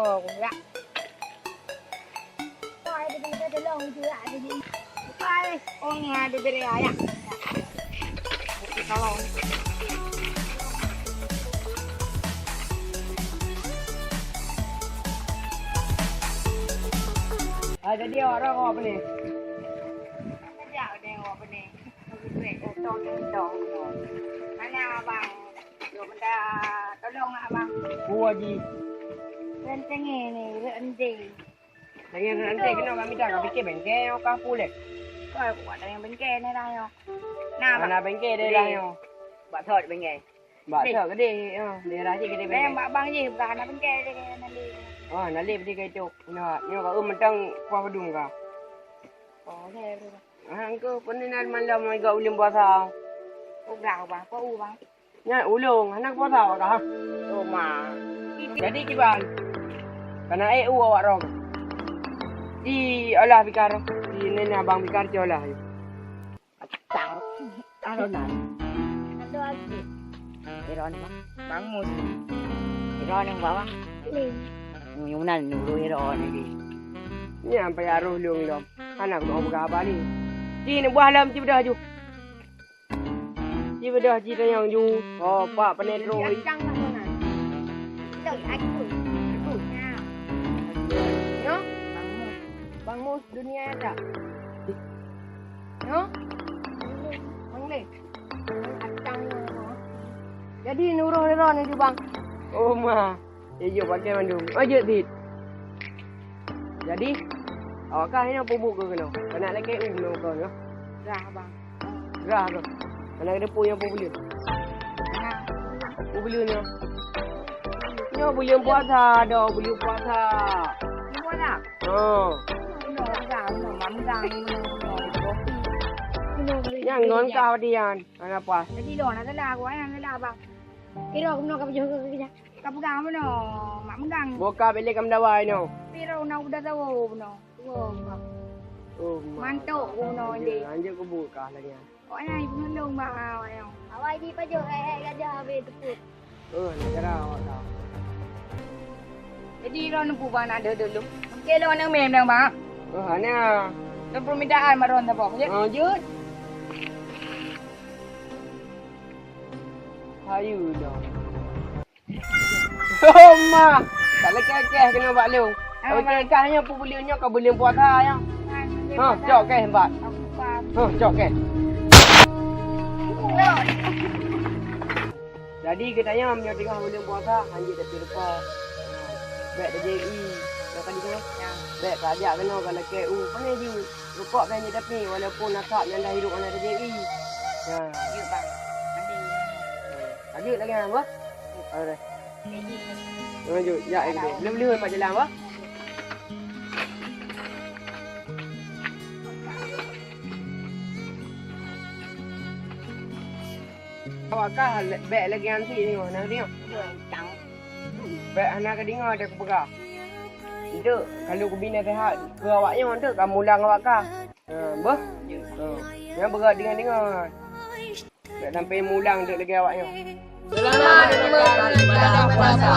ya. Ay, dito dalawang dua dito. Ay, nga bibiri aya. Buti kalau. Jadi orang apa ni? Kerja ada apa ni? Bibiri tong tong. Mana abang? Yo benda tolong abang. Buah ji. Renteng ni, renteng. Dengan nanti kena kami dah kami fikir bengkel kau kapu le. Kau buat yang bengkel ni dah yo. Nah, Mana bengkel dia dah yo. buat thot bengkel. Bak tak gede. Dia dah je gede Bang bengkel. bang je bukan nak bengkel dia nanti. Nali beli kai tu. Nak, ni kau mentang kuah pedung kau. Oh, dia. Angko peninal malam mai kau ulim puasa. Gạo bang, có u bang. Nya ulung anak puasa kau. Oh mà. Jadi kiban. Karena EU awak rom. Di olah bikar. Di ni abang bikar je olah. Tahu. Ano na? Ano lagi? Iron bang. Bang mus. Iron yang bawah. Yung nan nulu iron lagi. Ni sampai aruh lung lom. Anak tu buka apa ni? Di ni buah lam ci bedah ju. Ci bedah ci tanyang ju. Oh, pak penetro. Căng mà thôi này. Đợi anh thử. Thử nha. Yo. Bang mus dunia ada. Yo. Bang ni. Căng Jadi nuruh iron ni ju bang. Oh ma. Dia pakai mandum. Aje dit. Jadi awak kah ni apa buku kena? Kena lagi umno kau yo. ra bang. Gerah tu. Mana ada punya apa boleh? Nah. Apa boleh ni? Ni boleh puasa, dah boleh puasa. Ni mua nào? Oh. Nó gạo nó mắm gạo Yang ngon kau dian. Ana puas. Jadi đồ nó là của anh là bang. Cái đồ cũng nó cầm vô cái cặp gạo với nó mắm găng. Boka beli kam dawai no. Pero nó udah tahu no. Oh. Mantuk no đi. Anjir ko buka lagi. Ôi này cũng lông bà nào. Awai di pa jo gajah habis tepuk. Oh, negara awak kau. Jadi ron puban ada dulu. Okey lo nang mem dang bang. Oh, ana. Lo permintaan maron ta bok je. Oh, jut. Hayu dah. Oh, ma. Tak lekeh-lekeh kena buat lu. Okey, kahnya apa bolehnya kau boleh puasa ya. Cok ke hembat. Cok ke. Jadi katanya amnya tengah boleh puasa, anjir tapi lupa. Bek dah JI. Dah tadi kena. Bek tak ajak kena kalau KU. Mana je. Lupa kan je tapi walaupun nakak yang dah hidup mana dah JI. Ya. Yuk bang. Mandi. Ada lagi apa? Ada. Lanjut, ya itu. Boleh-boleh mak jalan apa? Awak kah beg lagi nanti ni nak tengok. Trắng. Beg anak ke dengar ada kepegang. Itu kalau ku bina sehat ke awaknya untuk kamu ulang awak kah. Bah. Yang berat dengar. Tak sampai mulang dek lagi awaknya. Selamat berbuka puasa.